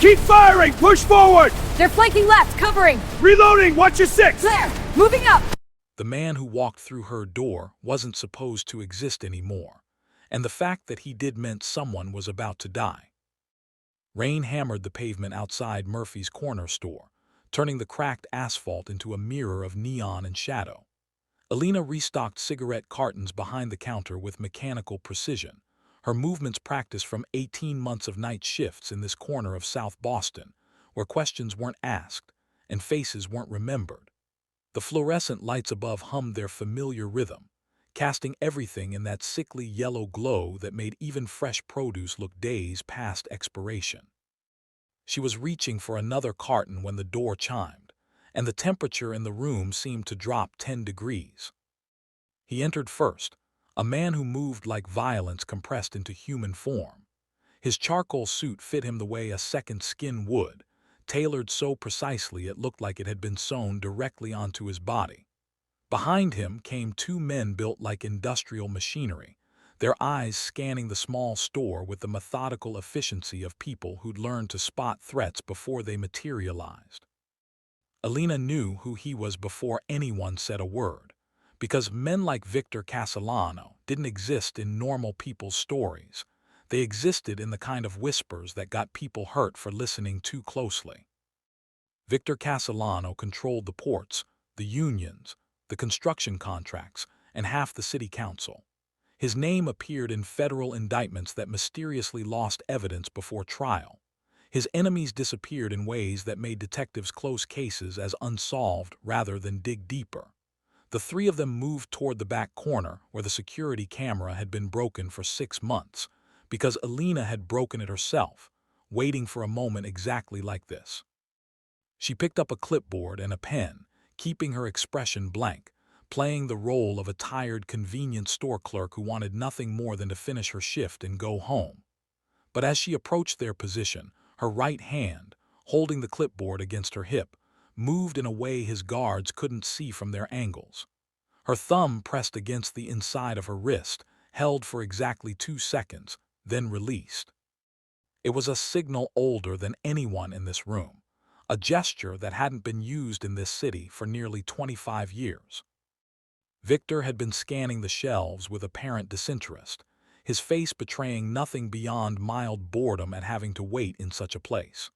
Keep firing! Push forward! They're flanking left, covering! Reloading! Watch your six! Claire, moving up! The man who walked through her door wasn't supposed to exist anymore, and the fact that he did meant someone was about to die. Rain hammered the pavement outside Murphy's corner store, turning the cracked asphalt into a mirror of neon and shadow. Alina restocked cigarette cartons behind the counter with mechanical precision, her movements practiced from 18 months of night shifts in this corner of South Boston, where questions weren't asked and faces weren't remembered. The fluorescent lights above hummed their familiar rhythm, casting everything in that sickly yellow glow that made even fresh produce look days past expiration. She was reaching for another carton when the door chimed, and the temperature in the room seemed to drop 10 degrees. He entered first, a man who moved like violence compressed into human form. His charcoal suit fit him the way a second skin would, tailored so precisely it looked like it had been sewn directly onto his body. Behind him came two men built like industrial machinery, their eyes scanning the small store with the methodical efficiency of people who'd learned to spot threats before they materialized. Alina knew who he was before anyone said a word, because men like Victor Castellano didn't exist in normal people's stories. They existed in the kind of whispers that got people hurt for listening too closely. Victor Castellano controlled the ports, the unions, the construction contracts, and half the city council. His name appeared in federal indictments that mysteriously lost evidence before trial. His enemies disappeared in ways that made detectives close cases as unsolved rather than dig deeper. The three of them moved toward the back corner where the security camera had been broken for 6 months, because Alina had broken it herself, waiting for a moment exactly like this. She picked up a clipboard and a pen, keeping her expression blank, playing the role of a tired convenience store clerk who wanted nothing more than to finish her shift and go home. But as she approached their position, her right hand, holding the clipboard against her hip, moved in a way his guards couldn't see from their angles. Her thumb pressed against the inside of her wrist, held for exactly 2 seconds, then released. It was a signal older than anyone in this room, a gesture that hadn't been used in this city for nearly 25 years. Victor had been scanning the shelves with apparent disinterest, his face betraying nothing beyond mild boredom at having to wait in such a place.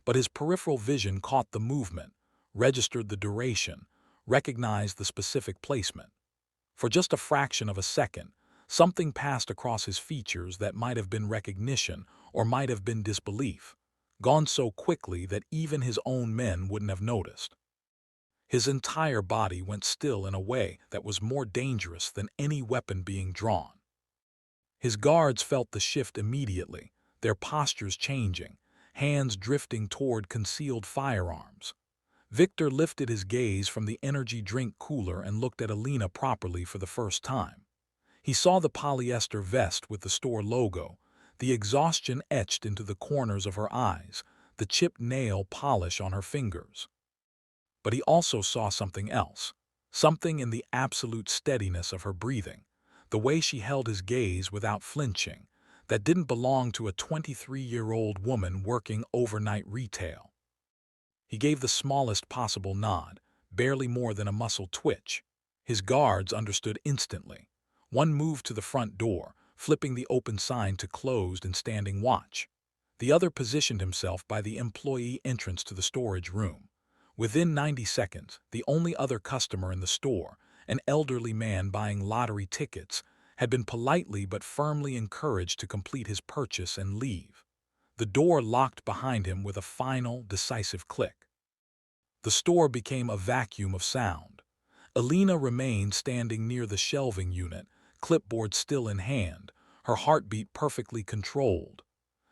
But his peripheral vision caught the movement, registered the duration, recognized the specific placement. For just a fraction of a second, something passed across his features that might have been recognition or might have been disbelief, gone so quickly that even his own men wouldn't have noticed. His entire body went still in a way that was more dangerous than any weapon being drawn. His guards felt the shift immediately, their postures changing, hands drifting toward concealed firearms. Victor lifted his gaze from the energy drink cooler and looked at Alina properly for the first time. He saw the polyester vest with the store logo, the exhaustion etched into the corners of her eyes, the chipped nail polish on her fingers. But he also saw something else, something in the absolute steadiness of her breathing, the way she held his gaze without flinching, that didn't belong to a 23-year-old woman working overnight retail. He gave the smallest possible nod, barely more than a muscle twitch. His guards understood instantly. One moved to the front door, flipping the open sign to closed and standing watch. The other positioned himself by the employee entrance to the storage room. Within 90 seconds, the only other customer in the store, an elderly man buying lottery tickets, had been politely but firmly encouraged to complete his purchase and leave. The door locked behind him with a final, decisive click. The store became a vacuum of sound. Alina remained standing near the shelving unit, clipboard still in hand, her heartbeat perfectly controlled.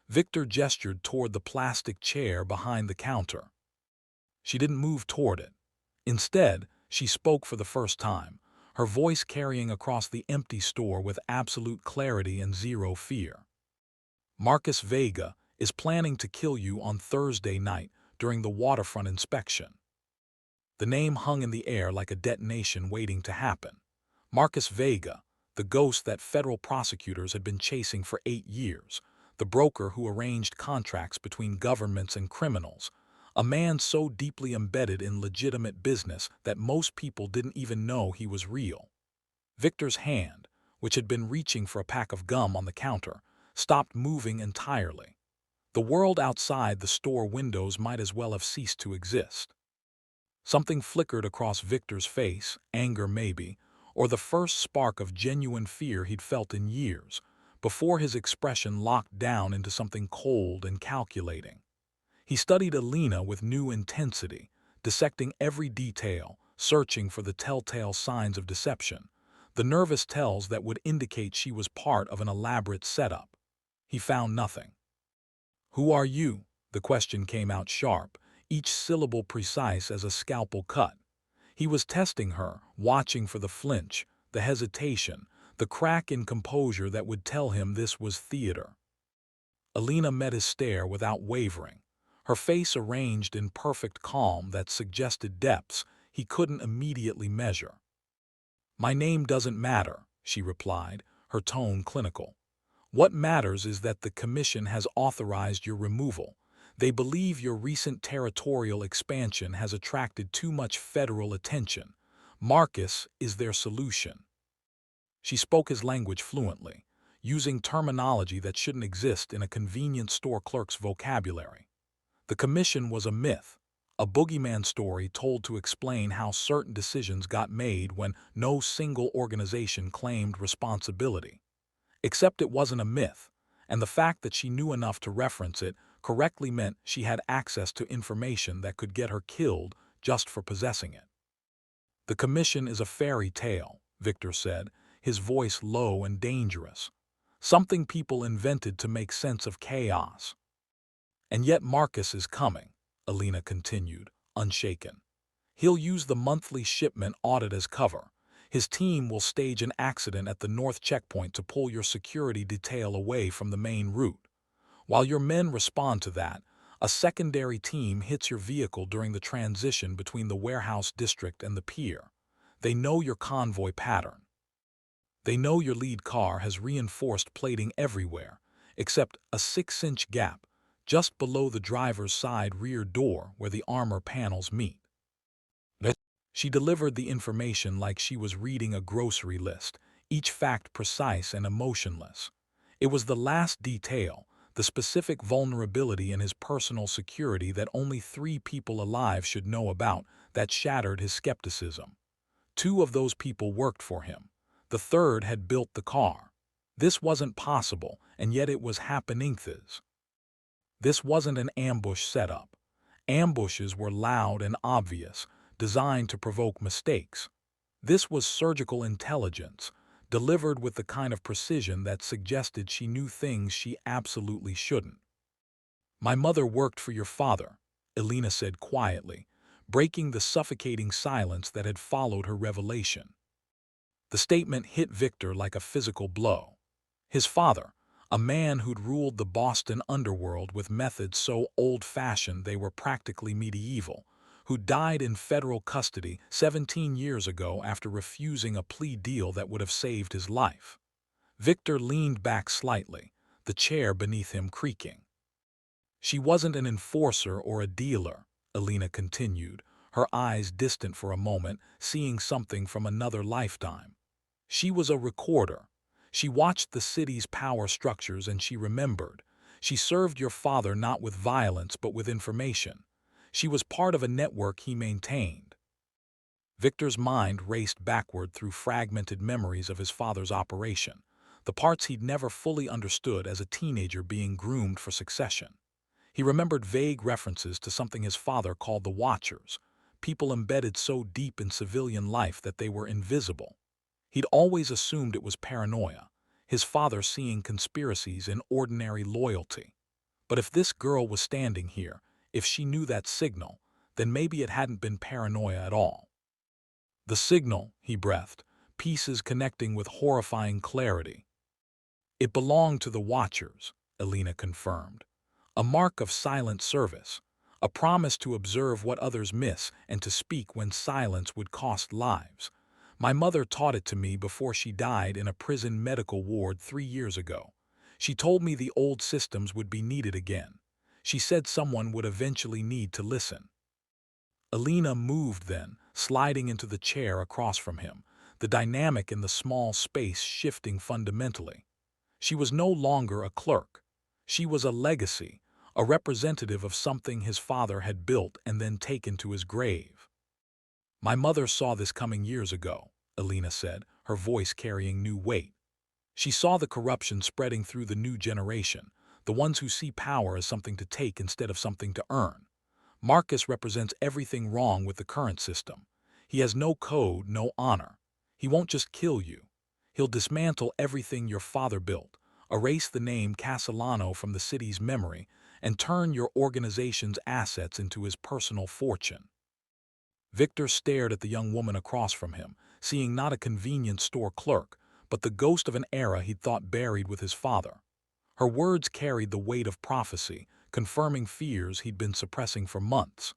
Victor gestured toward the plastic chair behind the counter. She didn't move toward it. Instead, she spoke for the first time, her voice carrying across the empty store with absolute clarity and zero fear. Marcus Vega is planning to kill you on Thursday night during the waterfront inspection. The name hung in the air like a detonation waiting to happen. Marcus Vega, the ghost that federal prosecutors had been chasing for 8 years, the broker who arranged contracts between governments and criminals, a man so deeply embedded in legitimate business that most people didn't even know he was real. Victor's hand, which had been reaching for a pack of gum on the counter, stopped moving entirely. The world outside the store windows might as well have ceased to exist. Something flickered across Victor's face, anger maybe, or the first spark of genuine fear he'd felt in years, before his expression locked down into something cold and calculating. He studied Alina with new intensity, dissecting every detail, searching for the telltale signs of deception, the nervous tells that would indicate she was part of an elaborate setup. He found nothing. "Who are you?" The question came out sharp, each syllable precise as a scalpel cut. He was testing her, watching for the flinch, the hesitation, the crack in composure that would tell him this was theater. Alina met his stare without wavering, her face arranged in perfect calm that suggested depths he couldn't immediately measure. "My name doesn't matter," she replied, her tone clinical. "What matters is that the Commission has authorized your removal. They believe your recent territorial expansion has attracted too much federal attention. Marcus is their solution." She spoke his language fluently, using terminology that shouldn't exist in a convenience store clerk's vocabulary. The Commission was a myth, a boogeyman story told to explain how certain decisions got made when no single organization claimed responsibility. Except it wasn't a myth, and the fact that she knew enough to reference it correctly meant she had access to information that could get her killed just for possessing it. "The Commission is a fairy tale," Victor said, his voice low and dangerous. "Something people invented to make sense of chaos." "And yet Marcus is coming," Alina continued, unshaken. "He'll use the monthly shipment audit as cover. His team will stage an accident at the north checkpoint to pull your security detail away from the main route. While your men respond to that, a secondary team hits your vehicle during the transition between the warehouse district and the pier. They know your convoy pattern. They know your lead car has reinforced plating everywhere, except a 6-inch gap just below the driver's side rear door where the armor panels meet." She delivered the information like she was reading a grocery list, each fact precise and emotionless. It was the last detail, the specific vulnerability in his personal security that only 3 people alive should know about, that shattered his skepticism. 2 of those people worked for him. The third had built the car. This wasn't possible, and yet it was happening. This wasn't an ambush setup. Ambushes were loud and obvious, designed to provoke mistakes. This was surgical intelligence, delivered with the kind of precision that suggested she knew things she absolutely shouldn't. "My mother worked for your father," Alina said quietly, breaking the suffocating silence that had followed her revelation. The statement hit Victor like a physical blow. His father, a man who'd ruled the Boston underworld with methods so old-fashioned they were practically medieval, who died in federal custody 17 years ago after refusing a plea deal that would have saved his life. Victor leaned back slightly, the chair beneath him creaking. "She wasn't an enforcer or a dealer," Alina continued, her eyes distant for a moment, seeing something from another lifetime. "She was a recorder. She watched the city's power structures and she remembered. She served your father not with violence but with information. She was part of a network he maintained." Victor's mind raced backward through fragmented memories of his father's operation, the parts he'd never fully understood as a teenager being groomed for succession. He remembered vague references to something his father called the Watchers, people embedded so deep in civilian life that they were invisible. He'd always assumed it was paranoia, his father seeing conspiracies in ordinary loyalty. But if this girl was standing here, if she knew that signal, then maybe it hadn't been paranoia at all. "The signal," he breathed, pieces connecting with horrifying clarity. "It belonged to the Watchers," Alina confirmed. "A mark of silent service, a promise to observe what others miss and to speak when silence would cost lives. My mother taught it to me before she died in a prison medical ward 3 years ago. She told me the old systems would be needed again. She said someone would eventually need to listen. Alina moved then, sliding into the chair across from him, the dynamic in the small space shifting fundamentally. She was no longer a clerk. She was a legacy, a representative of something his father had built and then taken to his grave. My mother saw this coming years ago, Alina said, her voice carrying new weight. She saw the corruption spreading through the new generation, the ones who see power as something to take instead of something to earn. Marcus represents everything wrong with the current system. He has no code, no honor. He won't just kill you. He'll dismantle everything your father built, erase the name Castellano from the city's memory, and turn your organization's assets into his personal fortune. Victor stared at the young woman across from him, seeing not a convenience store clerk, but the ghost of an era he'd thought buried with his father. Her words carried the weight of prophecy, confirming fears he'd been suppressing for months.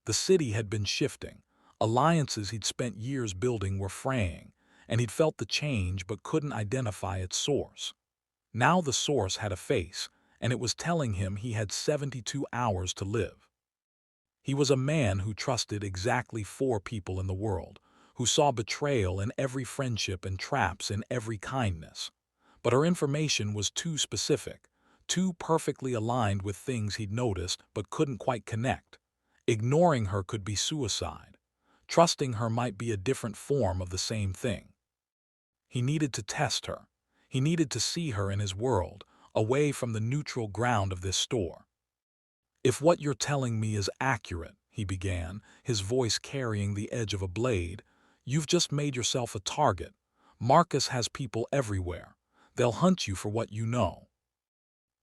The city had been shifting. Alliances he'd spent years building were fraying, and he'd felt the change but couldn't identify its source. Now the source had a face, and it was telling him he had 72 hours to live. He was a man who trusted exactly 4 people in the world, who saw betrayal in every friendship and traps in every kindness. But her information was too specific, too perfectly aligned with things he'd noticed but couldn't quite connect. Ignoring her could be suicide. Trusting her might be a different form of the same thing. He needed to test her. He needed to see her in his world, away from the neutral ground of this store. "If what you're telling me is accurate," he began, his voice carrying the edge of a blade, "you've just made yourself a target. Marcus has people everywhere. They'll hunt you for what you know."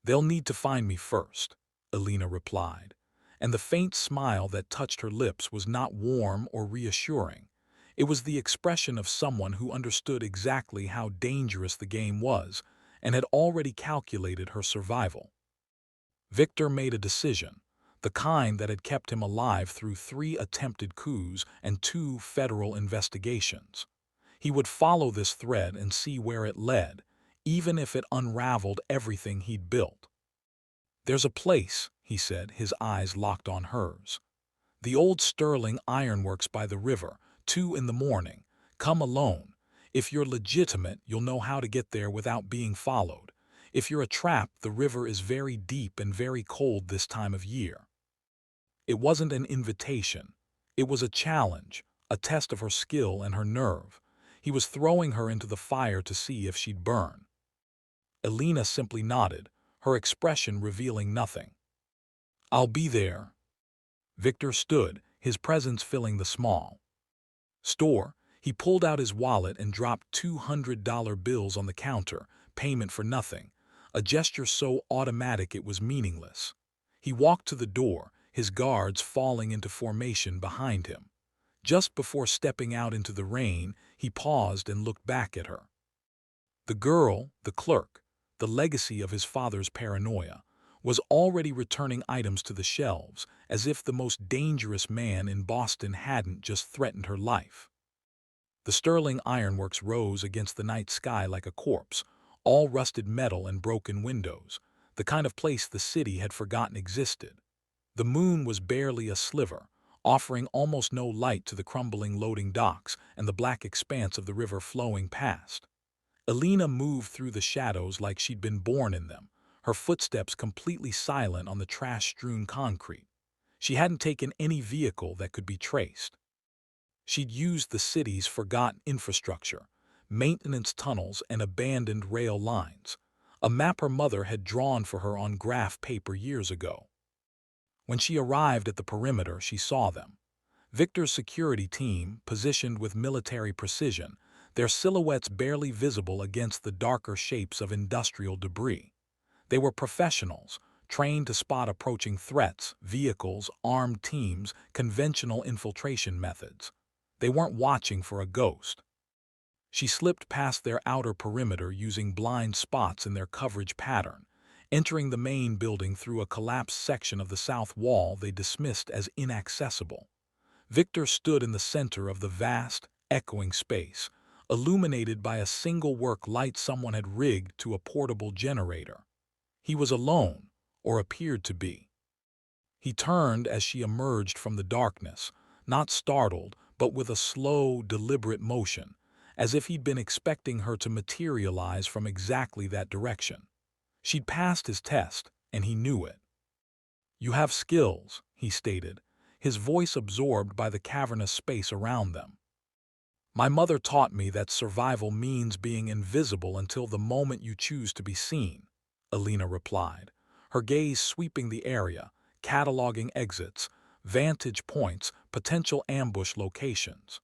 "They'll need to find me first," Alina replied, and the faint smile that touched her lips was not warm or reassuring. It was the expression of someone who understood exactly how dangerous the game was and had already calculated her survival. Victor made a decision, the kind that had kept him alive through 3 attempted coups and 2 federal investigations. He would follow this thread and see where it led, even if it unraveled everything he'd built. "There's a place," he said, his eyes locked on hers. "The old Sterling Ironworks by the river, 2 in the morning. Come alone. If you're legitimate, you'll know how to get there without being followed. If you're a trap, the river is very deep and very cold this time of year." It wasn't an invitation. It was a challenge, a test of her skill and her nerve. He was throwing her into the fire to see if she'd burn. Alina simply nodded, her expression revealing nothing. "I'll be there." Victor stood, his presence filling the small store. He pulled out his wallet and dropped $200 bills on the counter, payment for nothing, a gesture so automatic it was meaningless. He walked to the door, his guards falling into formation behind him. Just before stepping out into the rain, he paused and looked back at her. The girl, the clerk, the legacy of his father's paranoia, was already returning items to the shelves, as if the most dangerous man in Boston hadn't just threatened her life. The Sterling Ironworks rose against the night sky like a corpse, all rusted metal and broken windows, the kind of place the city had forgotten existed. The moon was barely a sliver, offering almost no light to the crumbling loading docks and the black expanse of the river flowing past. Alina moved through the shadows like she'd been born in them, her footsteps completely silent on the trash-strewn concrete. She hadn't taken any vehicle that could be traced. She'd used the city's forgotten infrastructure, maintenance tunnels and abandoned rail lines, a map her mother had drawn for her on graph paper years ago. When she arrived at the perimeter, she saw them. Victor's security team, positioned with military precision, their silhouettes barely visible against the darker shapes of industrial debris. They were professionals, trained to spot approaching threats, vehicles, armed teams, conventional infiltration methods. They weren't watching for a ghost. She slipped past their outer perimeter using blind spots in their coverage pattern, entering the main building through a collapsed section of the south wall they dismissed as inaccessible. Victor stood in the center of the vast, echoing space, illuminated by a single work light someone had rigged to a portable generator. He was alone, or appeared to be. He turned as she emerged from the darkness, not startled, but with a slow, deliberate motion, as if he'd been expecting her to materialize from exactly that direction. She'd passed his test, and he knew it. "You have skills," he stated, his voice absorbed by the cavernous space around them. "My mother taught me that survival means being invisible until the moment you choose to be seen," Alina replied, her gaze sweeping the area, cataloging exits, vantage points, potential ambush locations.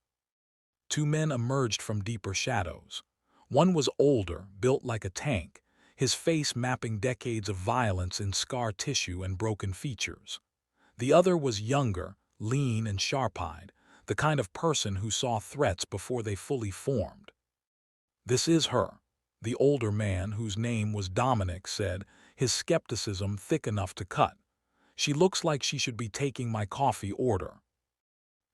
Two men emerged from deeper shadows. One was older, built like a tank, his face mapping decades of violence in scar tissue and broken features. The other was younger, lean and sharp-eyed, the kind of person who saw threats before they fully formed. "This is her," the older man, whose name was Dominic, said, his skepticism thick enough to cut. "She looks like she should be taking my coffee order."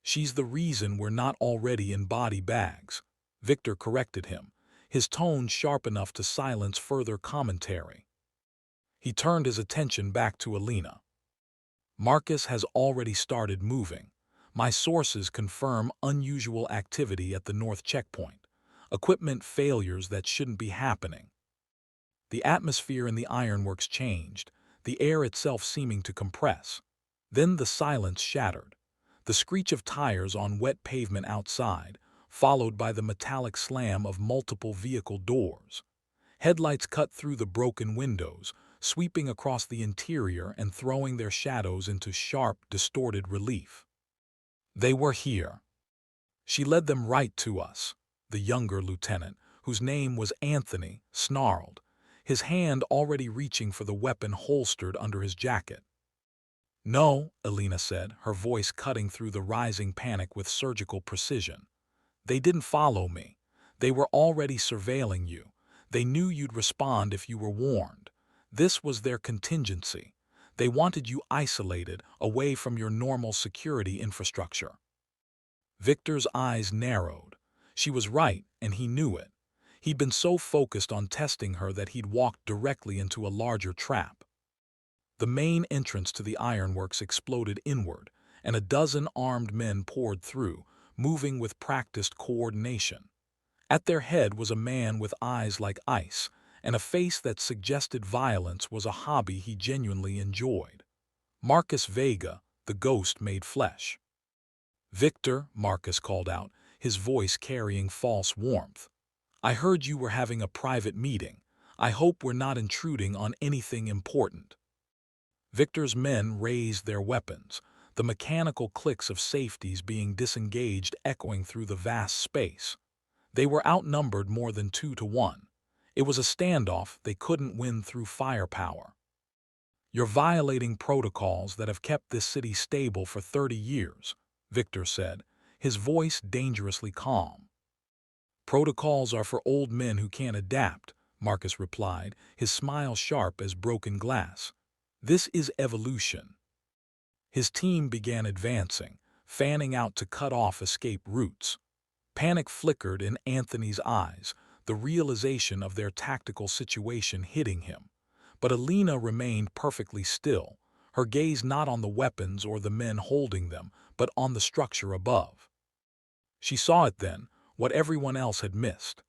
"She's the reason we're not already in body bags," Victor corrected him, his tone sharp enough to silence further commentary. He turned his attention back to Alina. "Marcus has already started moving. My sources confirm unusual activity at the North Checkpoint. Equipment failures that shouldn't be happening." The atmosphere in the ironworks changed, the air itself seeming to compress. Then the silence shattered. The screech of tires on wet pavement outside, followed by the metallic slam of multiple vehicle doors. Headlights cut through the broken windows, sweeping across the interior and throwing their shadows into sharp, distorted relief. They were here. She led them right to us, the younger lieutenant, whose name was Anthony, snarled, his hand already reaching for the weapon holstered under his jacket. "No," Alina said, her voice cutting through the rising panic with surgical precision. "They didn't follow me. They were already surveilling you. They knew you'd respond if you were warned. This was their contingency. They wanted you isolated, away from your normal security infrastructure." Victor's eyes narrowed. She was right, and he knew it. He'd been so focused on testing her that he'd walked directly into a larger trap. The main entrance to the ironworks exploded inward, and a dozen armed men poured through, moving with practiced coordination. At their head was a man with eyes like ice, and a face that suggested violence was a hobby he genuinely enjoyed. Marcus Vega, the ghost made flesh. "Victor," Marcus called out, his voice carrying false warmth. "I heard you were having a private meeting. I hope we're not intruding on anything important." Victor's men raised their weapons, the mechanical clicks of safeties being disengaged echoing through the vast space. They were outnumbered more than 2-1. It was a standoff they couldn't win through firepower. "You're violating protocols that have kept this city stable for 30 years, Victor said, his voice dangerously calm. "Protocols are for old men who can't adapt," Marcus replied, his smile sharp as broken glass. "This is evolution." His team began advancing, fanning out to cut off escape routes. Panic flickered in Anthony's eyes, the realization of their tactical situation hitting him. But Alina remained perfectly still, her gaze not on the weapons or the men holding them, but on the structure above. She saw it then, what everyone else had missed.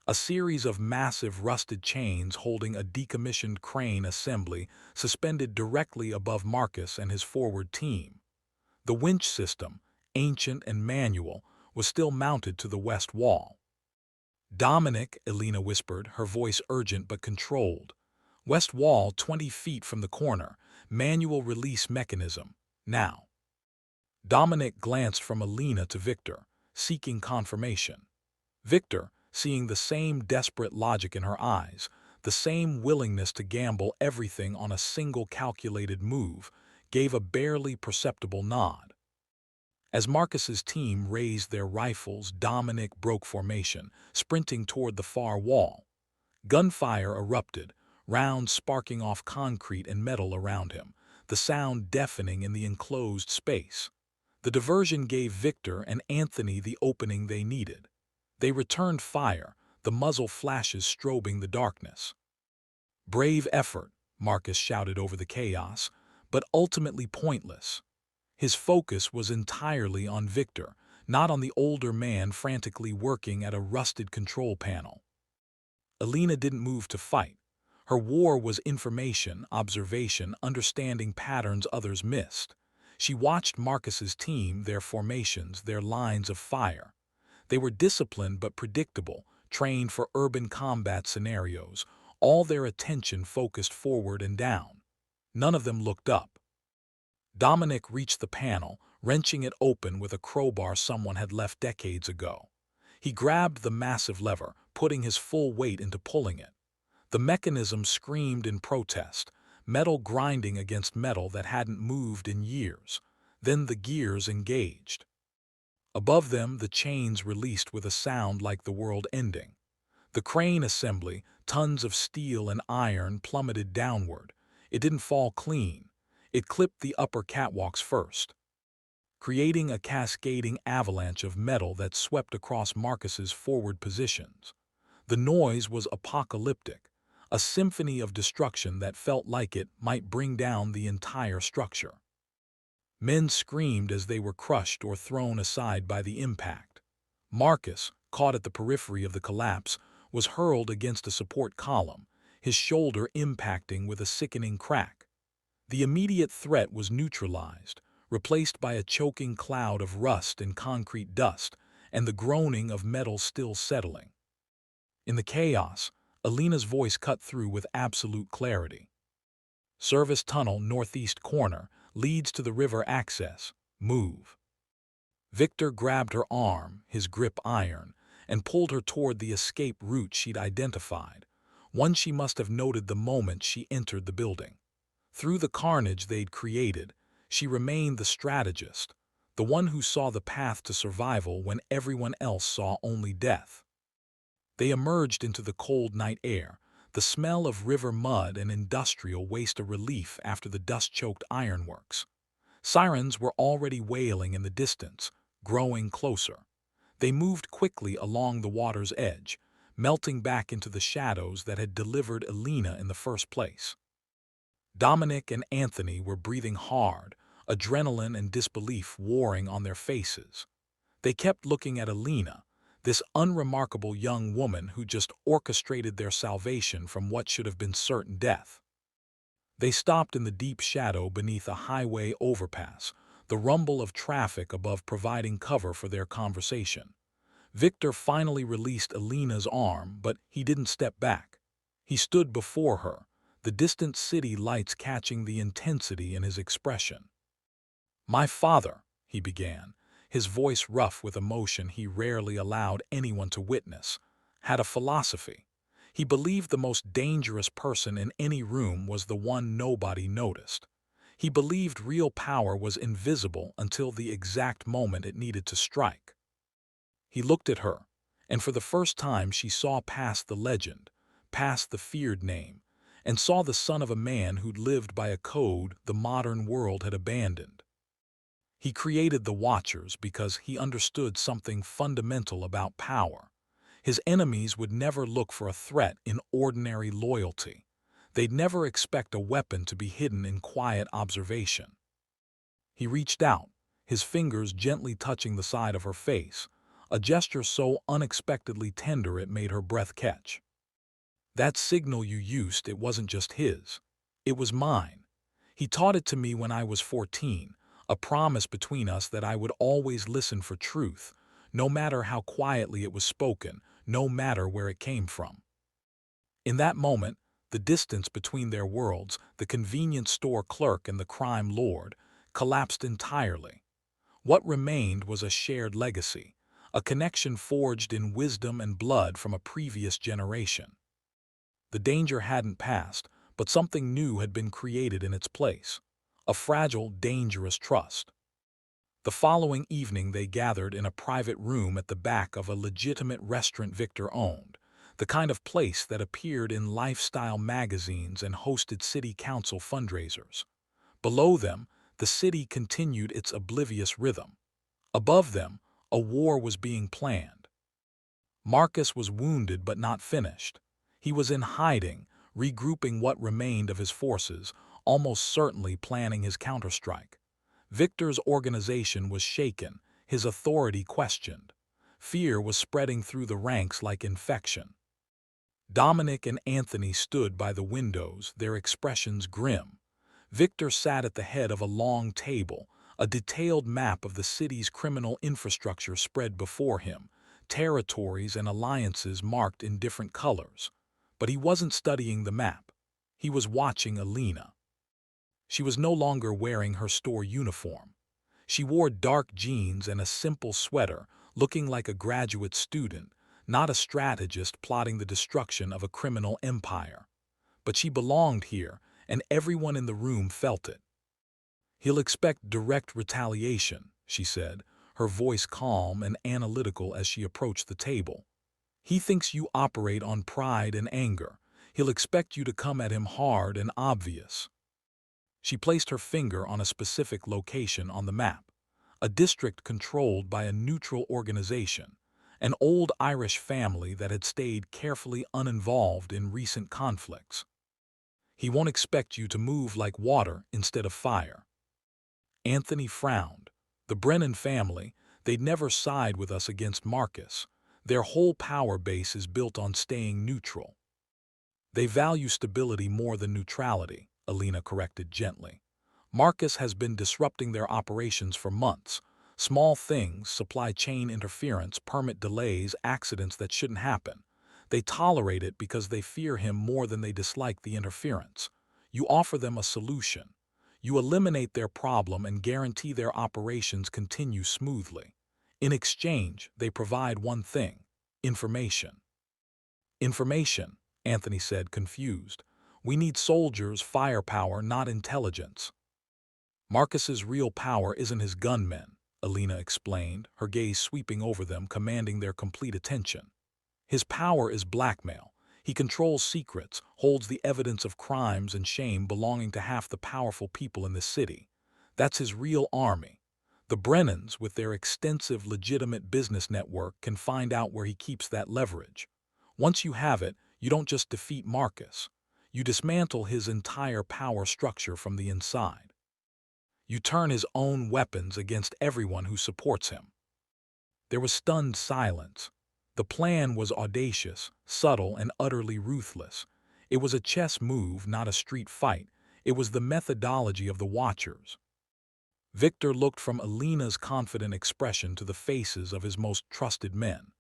A series of massive rusted chains holding a decommissioned crane assembly suspended directly above Marcus and his forward team. The winch system, ancient and manual, was still mounted to the west wall. "Dominic," Alina whispered, her voice urgent but controlled. "West wall 20 feet from the corner, manual release mechanism, now." Dominic glanced from Alina to Victor, seeking confirmation. Victor, seeing the same desperate logic in her eyes, the same willingness to gamble everything on a single calculated move, gave a barely perceptible nod. As Marcus's team raised their rifles, Dominic broke formation, sprinting toward the far wall. Gunfire erupted, rounds sparking off concrete and metal around him, the sound deafening in the enclosed space. The diversion gave Victor and Anthony the opening they needed. They returned fire, the muzzle flashes strobing the darkness. "Brave effort," Marcus shouted over the chaos, but ultimately pointless. His focus was entirely on Victor, not on the older man frantically working at a rusted control panel. Alina didn't move to fight. Her war was information, observation, understanding patterns others missed. She watched Marcus's team, their formations, their lines of fire. They were disciplined but predictable, trained for urban combat scenarios, all their attention focused forward and down. None of them looked up. Dominic reached the panel, wrenching it open with a crowbar someone had left decades ago. He grabbed the massive lever, putting his full weight into pulling it. The mechanism screamed in protest, metal grinding against metal that hadn't moved in years. Then the gears engaged. Above them, the chains released with a sound like the world ending. The crane assembly, tons of steel and iron, plummeted downward. It didn't fall clean. It clipped the upper catwalks first, creating a cascading avalanche of metal that swept across Marcus's forward positions. The noise was apocalyptic, a symphony of destruction that felt like it might bring down the entire structure. Men screamed as they were crushed or thrown aside by the impact. Marcus, caught at the periphery of the collapse, was hurled against a support column, his shoulder impacting with a sickening crack. The immediate threat was neutralized, replaced by a choking cloud of rust and concrete dust, and the groaning of metal still settling. In the chaos, Alina's voice cut through with absolute clarity. "Service tunnel northeast corner leads to the river access. Move." Victor grabbed her arm, his grip iron, and pulled her toward the escape route she'd identified, one she must have noted the moment she entered the building. Through the carnage they'd created, she remained the strategist, the one who saw the path to survival when everyone else saw only death. They emerged into the cold night air, the smell of river mud and industrial waste a relief after the dust-choked ironworks. Sirens were already wailing in the distance, growing closer. They moved quickly along the water's edge, melting back into the shadows that had delivered Alina in the first place. Dominic and Anthony were breathing hard, adrenaline and disbelief warring on their faces. They kept looking at Alina, this unremarkable young woman who just orchestrated their salvation from what should have been certain death. They stopped in the deep shadow beneath a highway overpass, the rumble of traffic above providing cover for their conversation. Victor finally released Alina's arm, but he didn't step back. He stood before her, the distant city lights catching the intensity in his expression. "My father," he began, his voice rough with emotion he rarely allowed anyone to witness, had a philosophy. He believed the most dangerous person in any room was the one nobody noticed. He believed real power was invisible until the exact moment it needed to strike. He looked at her, and for the first time she saw past the legend, past the feared name, and saw the son of a man who'd lived by a code the modern world had abandoned. He created the Watchers because he understood something fundamental about power. His enemies would never look for a threat in ordinary loyalty. They'd never expect a weapon to be hidden in quiet observation. He reached out, his fingers gently touching the side of her face, a gesture so unexpectedly tender it made her breath catch. "That signal you used, it wasn't just his. It was mine. He taught it to me when I was 14, a promise between us that I would always listen for truth, no matter how quietly it was spoken, no matter where it came from." In that moment, the distance between their worlds, the convenience store clerk and the crime lord, collapsed entirely. What remained was a shared legacy, a connection forged in wisdom and blood from a previous generation. The danger hadn't passed, but something new had been created in its place, a fragile, dangerous trust. The following evening they gathered in a private room at the back of a legitimate restaurant Victor owned, the kind of place that appeared in lifestyle magazines and hosted city council fundraisers. Below them, the city continued its oblivious rhythm. Above them, a war was being planned. Marcus was wounded but not finished. He was in hiding, regrouping what remained of his forces, almost certainly planning his counterstrike. Victor's organization was shaken, his authority questioned. Fear was spreading through the ranks like infection. Dominic and Anthony stood by the windows, their expressions grim. Victor sat at the head of a long table, a detailed map of the city's criminal infrastructure spread before him, territories and alliances marked in different colors. But he wasn't studying the map. He was watching Alina. She was no longer wearing her store uniform. She wore dark jeans and a simple sweater, looking like a graduate student, not a strategist plotting the destruction of a criminal empire. But she belonged here, and everyone in the room felt it. "He'll expect direct retaliation," she said, her voice calm and analytical as she approached the table. "He thinks you operate on pride and anger. He'll expect you to come at him hard and obvious." She placed her finger on a specific location on the map, a district controlled by a neutral organization, an old Irish family that had stayed carefully uninvolved in recent conflicts. "He won't expect you to move like water instead of fire." Anthony frowned. The Brennan family, they'd never side with us against Marcus. Their whole power base is built on staying neutral. "They value stability more than neutrality," Alina corrected gently. "Marcus has been disrupting their operations for months. Small things, supply chain interference, permit delays, accidents that shouldn't happen. They tolerate it because they fear him more than they dislike the interference. You offer them a solution. You eliminate their problem and guarantee their operations continue smoothly. In exchange, they provide one thing: information." "Information," Anthony said, confused. "We need soldiers, firepower, not intelligence." "Marcus's real power isn't his gunmen," Alina explained, her gaze sweeping over them, commanding their complete attention. "His power is blackmail. He controls secrets, holds the evidence of crimes and shame belonging to half the powerful people in the city. That's his real army. The Brennans, with their extensive legitimate business network, can find out where he keeps that leverage. Once you have it, you don't just defeat Marcus. You dismantle his entire power structure from the inside. You turn his own weapons against everyone who supports him." There was stunned silence. The plan was audacious, subtle, and utterly ruthless. It was a chess move, not a street fight. It was the methodology of the Watchers. Victor looked from Alina's confident expression to the faces of his most trusted men.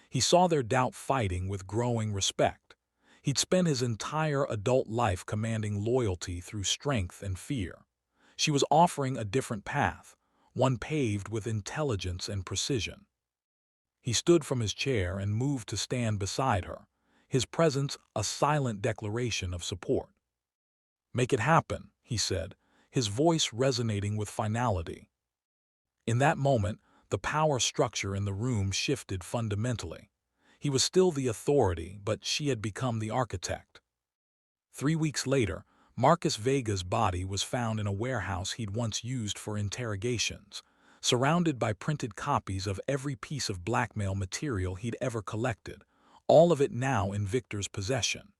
He saw their doubt fighting with growing respect. He'd spent his entire adult life commanding loyalty through strength and fear. She was offering a different path, one paved with intelligence and precision. He stood from his chair and moved to stand beside her, his presence a silent declaration of support. "Make it happen," he said, his voice resonating with finality. In that moment, the power structure in the room shifted fundamentally. He was still the authority, but she had become the architect. 3 weeks later, Marcus Vega's body was found in a warehouse he'd once used for interrogations, surrounded by printed copies of every piece of blackmail material he'd ever collected, all of it now in Victor's possession.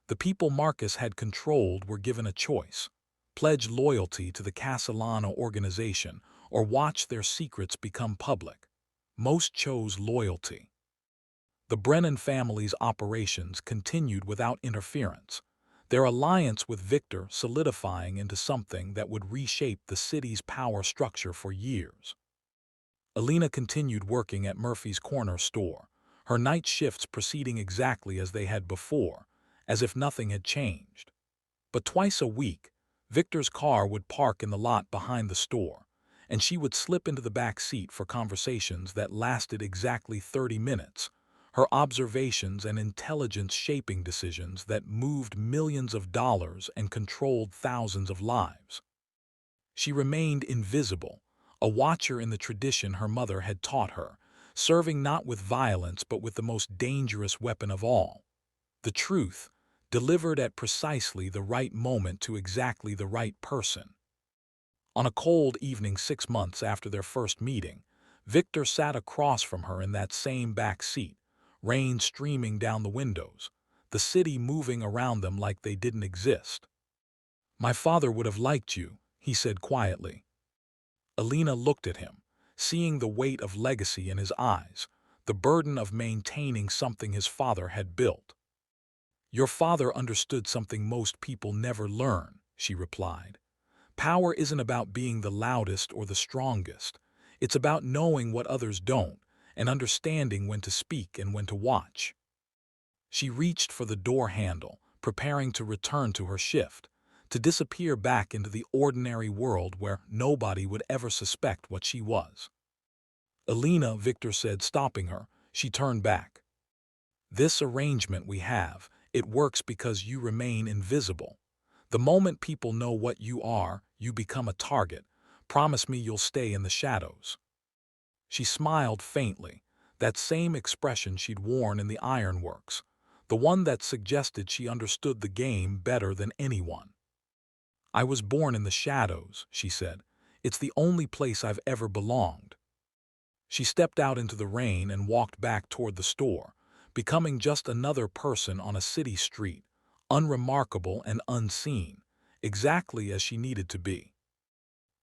The people Marcus had controlled were given a choice: pledge loyalty to the Castellano organization or watch their secrets become public. Most chose loyalty. The Brennan family's operations continued without interference, their alliance with Victor solidifying into something that would reshape the city's power structure for years. Alina continued working at Murphy's corner store, her night shifts proceeding exactly as they had before, as if nothing had changed. But twice a week, Victor's car would park in the lot behind the store, and she would slip into the back seat for conversations that lasted exactly 30 minutes, her observations and intelligence shaping decisions that moved millions of dollars and controlled thousands of lives. She remained invisible, a watcher in the tradition her mother had taught her, serving not with violence but with the most dangerous weapon of all: the truth, delivered at precisely the right moment to exactly the right person. On a cold evening 6 months after their first meeting, Victor sat across from her in that same back seat, rain streaming down the windows, the city moving around them like they didn't exist. "My father would have liked you," he said quietly. Alina looked at him, seeing the weight of legacy in his eyes, the burden of maintaining something his father had built. "Your father understood something most people never learn," she replied. "Power isn't about being the loudest or the strongest. It's about knowing what others don't and understanding when to speak and when to watch." She reached for the door handle, preparing to return to her shift, to disappear back into the ordinary world where nobody would ever suspect what she was. "Alina," Victor said, stopping her. She turned back. "This arrangement we have, it works because you remain invisible. The moment people know what you are, you become a target. Promise me you'll stay in the shadows." She smiled faintly, that same expression she'd worn in the ironworks, the one that suggested she understood the game better than anyone. "I was born in the shadows," she said. "It's the only place I've ever belonged." She stepped out into the rain and walked back toward the store, becoming just another person on a city street, unremarkable and unseen, exactly as she needed to be.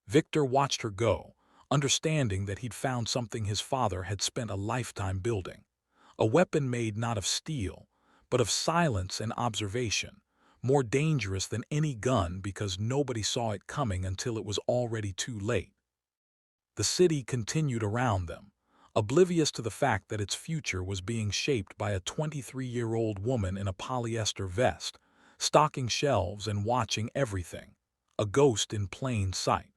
Victor watched her go, understanding that he'd found something his father had spent a lifetime building, a weapon made not of steel, but of silence and observation, more dangerous than any gun because nobody saw it coming until it was already too late. The city continued around them, oblivious to the fact that its future was being shaped by a 23-year-old woman in a polyester vest, stocking shelves and watching everything, a ghost in plain sight.